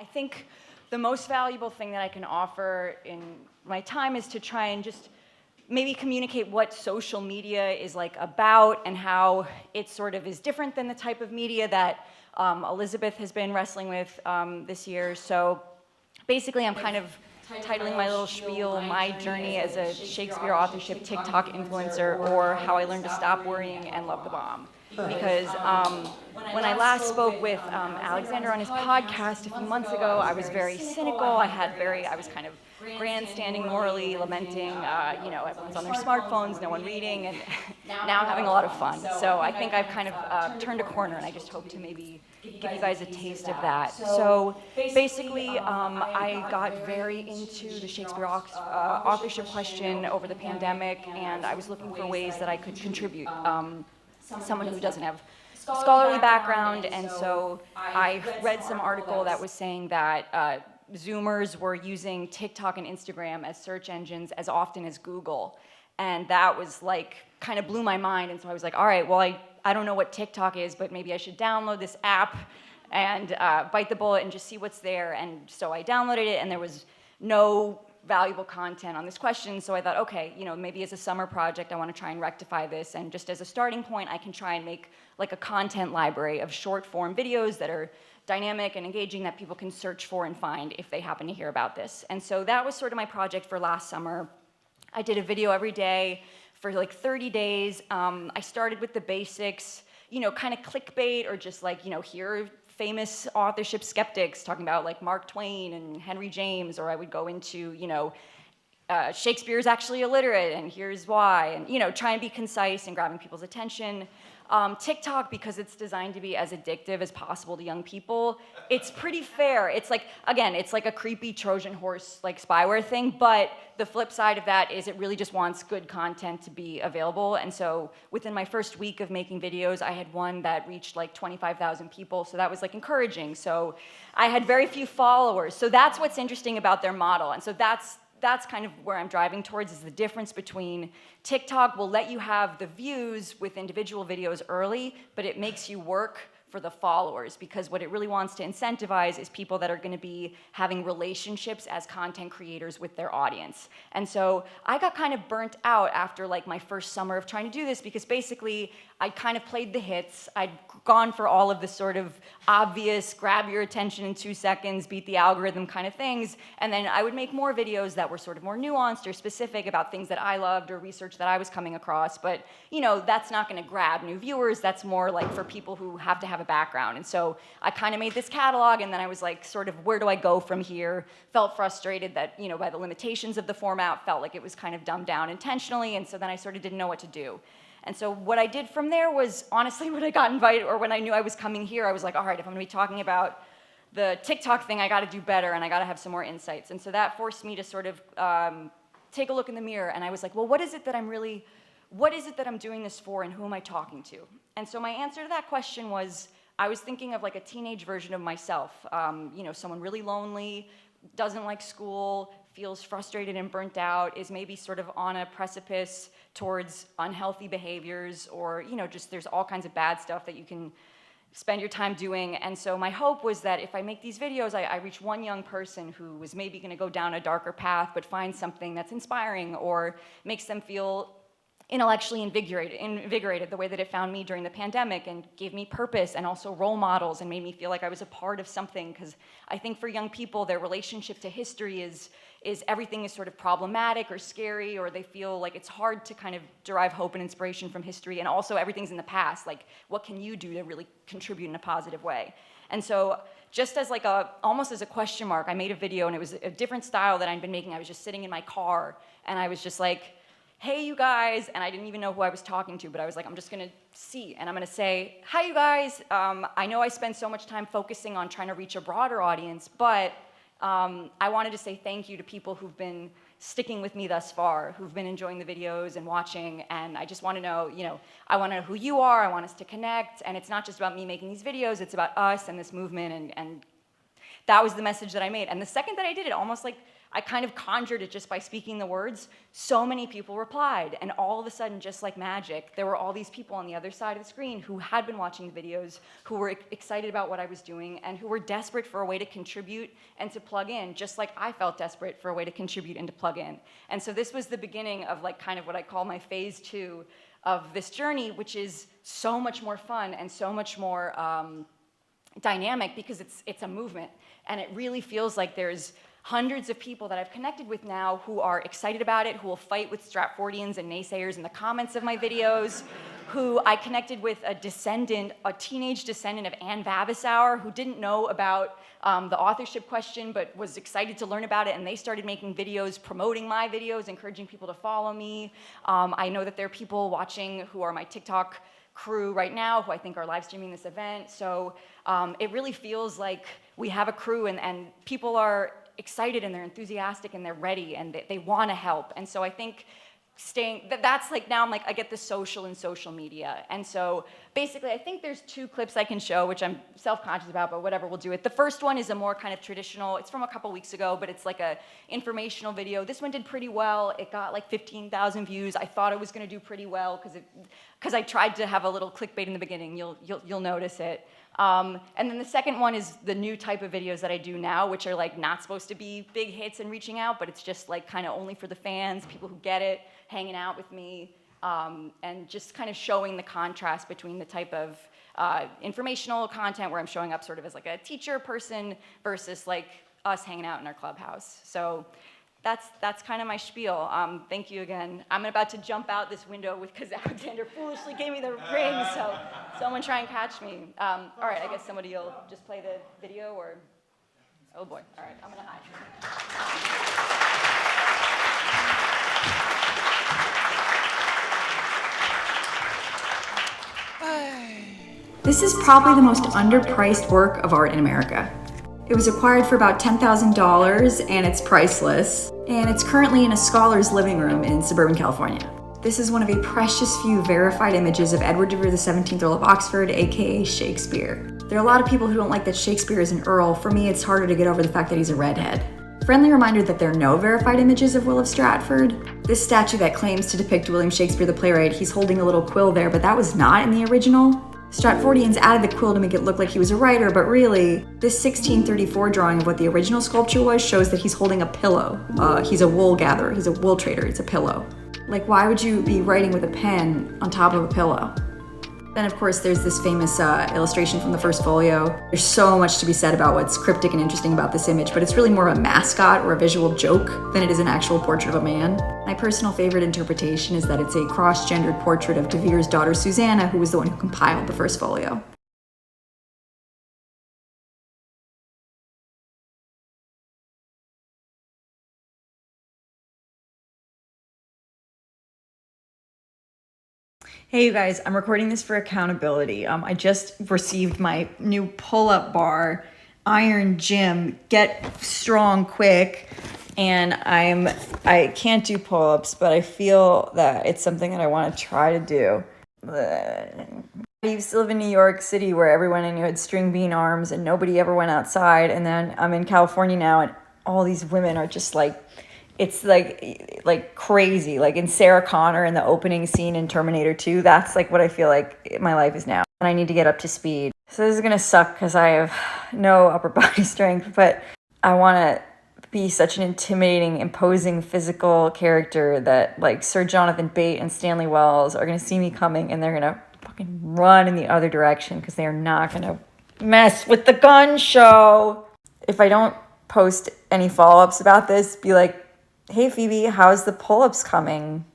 I think the most valuable thing that I can offer in my time is to try and just maybe communicate what social media is like about and how it sort of is different than the type of media that Elizabeth has been wrestling with this year. So basically I'm kind of titling my little spiel, My Journey as a Shakespeare Authorship TikTok Influencer, or How I Learned to Stop Worrying and Love the Bomb. Because when I last spoke with Alexander on his podcast a few months ago, I was very cynical. I was kind of grandstanding morally, lamenting, everyone's on their smartphones, no one reading, and now I'm having a lot of fun. So I think I've kind of turned a corner, and I just hope to maybe give you guys a taste of that. So basically, I got very into the Shakespeare authorship question over the pandemic, and I was looking for ways that I could contribute. Someone who doesn't have scholarly background, and so I read some article that was saying that Zoomers were using TikTok and Instagram as search engines as often as Google, and that was like kind of blew my mind. And so I was like, all right, well, I don't know what TikTok is, but maybe I should download this app and bite the bullet and just see what's there. And so I downloaded it, and there was no valuable content on this question. So I thought, okay, maybe as a summer project, I want to try and rectify this. And just as a starting point, I can try and make like a content library of short form videos that are dynamic and engaging that people can search for and find if they happen to hear about this. And so that was sort of my project for last summer. I did a video every day for like 30 days. I started with the basics, kind of clickbait, or just like, here are famous authorship skeptics talking about like Mark Twain and Henry James, or I would go into, Shakespeare's actually illiterate and here's why, and try and be concise and grabbing people's attention. TikTok, because it's designed to be as addictive as possible to young people, it's pretty fair. It's like, again, it's like a creepy Trojan horse like spyware thing, but the flip side of that is it really just wants good content to be available. And so within my first week of making videos, I had one that reached like 25,000 people, so that was like encouraging. So I had very few followers. So that's what's interesting about their model. And so that's kind of where I'm driving towards, is the difference between TikTok will let you have the views with individual videos early, but it makes you work for the followers, because what it really wants to incentivize is people that are going to be having relationships as content creators with their audience. And so I got kind of burnt out after like my first summer of trying to do this, because basically I kind of played the hits. I'd gone for all of the sort of obvious, grab your attention in 2 seconds, beat the algorithm kind of things, and then I would make more videos that were sort of more nuanced or specific about things that I loved or research that I was coming across. But that's not going to grab new viewers. That's more like for people who have to have a background. And so I kind of made this catalog, and then I was like, sort of, where do I go from here? Felt frustrated that, by the limitations of the format, felt like it was kind of dumbed down intentionally, and so then I sort of didn't know what to do. And so what I did from there was, honestly, when I got invited, or when I knew I was coming here, I was like, all right, if I'm going to be talking about the TikTok thing, I got to do better, and I got to have some more insights. And so that forced me to sort of take a look in the mirror, and I was like, well, what is it that I'm doing this for, and who am I talking to? And so my answer to that question was, I was thinking of like a teenage version of myself, someone really lonely, doesn't like school, feels frustrated and burnt out, is maybe sort of on a precipice towards unhealthy behaviors, or just there's all kinds of bad stuff that you can spend your time doing. And so my hope was that if I make these videos, I reach one young person who was maybe going to go down a darker path, but find something that's inspiring or makes them feel intellectually invigorated the way that it found me during the pandemic, and gave me purpose and also role models, and made me feel like I was a part of something. Because I think for young people, their relationship to history is everything is sort of problematic or scary, or they feel like it's hard to kind of derive hope and inspiration from history, and also everything's in the past. Like, what can you do to really contribute in a positive way? And so just as like almost as a question mark, I made a video, and it was a different style that I'd been making. I was just sitting in my car, and I was just like, hey, you guys, and I didn't even know who I was talking to, but I was like, I'm just gonna see, and I'm gonna say, hi, you guys. I know I spend so much time focusing on trying to reach a broader audience, but I wanted to say thank you to people who've been sticking with me thus far, who've been enjoying the videos and watching, and I just want to know, I want to know who you are, I want us to connect, and it's not just about me making these videos, it's about us and this movement, and that was the message that I made. And the second that I did it, almost like I kind of conjured it just by speaking the words. So many people replied, and all of a sudden, just like magic, there were all these people on the other side of the screen who had been watching the videos, who were excited about what I was doing, and who were desperate for a way to contribute and to plug in, just like I felt desperate for a way to contribute and to plug in. And so this was the beginning of like kind of what I call my phase 2 of this journey, which is so much more fun and so much more dynamic, because it's a movement, and it really feels like there's hundreds of people that I've connected with now who are excited about it, who will fight with Stratfordians and naysayers in the comments of my videos, who I connected with a teenage descendant of Anne Vavasor, who didn't know about the authorship question, but was excited to learn about it, and they started making videos promoting my videos, encouraging people to follow me. I know that there are people watching who are my TikTok crew right now who I think are live streaming this event. So it really feels like we have a crew, and people are excited and they're enthusiastic and they're ready and they want to help. And so I think that's like, now I'm like, I get the social and social media. And so basically I think there's 2 clips I can show, which I'm self-conscious about, but whatever, we'll do it. The first one is a more kind of traditional, it's from a couple weeks ago, but it's like a informational video. This one did pretty well. It got like 15,000 views. I thought it was going to do pretty well because I tried to have a little clickbait in the beginning. You'll notice it. And then the second one is the new type of videos that I do now, which are like not supposed to be big hits and reaching out, but it's just like kind of only for the fans, people who get it, hanging out with me, and just kind of showing the contrast between the type of informational content where I'm showing up sort of as like a teacher person versus like us hanging out in our clubhouse. So that's kind of my spiel. Thank you again. I'm about to jump out this window because Alexander foolishly gave me the ring, so someone try and catch me. All right, I guess somebody will just play the video, or, oh boy, all right, I'm gonna hide. This is probably the most underpriced work of art in America. It was acquired for about $10,000 and it's priceless, and it's currently in a scholar's living room in suburban California. This is one of a precious few verified images of Edward de Vere, the 17th Earl of Oxford, aka Shakespeare. There are a lot of people who don't like that Shakespeare is an earl. For me, it's harder to get over the fact that he's a redhead. Friendly reminder that there are no verified images of Will of Stratford. This statue that claims to depict William Shakespeare the playwright, he's holding a little quill there, but that was not in the original. Stratfordians added the quill to make it look like he was a writer, but really, this 1634 drawing of what the original sculpture was shows that he's holding a pillow. He's a wool gatherer, he's a wool trader, it's a pillow. Like, why would you be writing with a pen on top of a pillow? Then, of course, there's this famous illustration from the first folio. There's so much to be said about what's cryptic and interesting about this image, but it's really more of a mascot or a visual joke than it is an actual portrait of a man. My personal favorite interpretation is that it's a cross-gendered portrait of de Vere's daughter Susanna, who was the one who compiled the first folio. Hey you guys, I'm recording this for accountability. I just received my new pull-up bar, Iron Gym, get strong quick, and I can't do pull-ups, but I feel that it's something that I want to try to do. I used to live in New York City where everyone I knew had string bean arms and nobody ever went outside, and then I'm in California now and all these women are just like, it's like crazy. Like in Sarah Connor in the opening scene in Terminator 2, that's like what I feel like my life is now. And I need to get up to speed. So this is gonna suck because I have no upper body strength, but I wanna be such an intimidating, imposing physical character that like Sir Jonathan Bate and Stanley Wells are gonna see me coming and they're gonna fucking run in the other direction because they are not gonna mess with the gun show. If I don't post any follow-ups about this, be like, hey Phoebe, how's the pull-ups coming?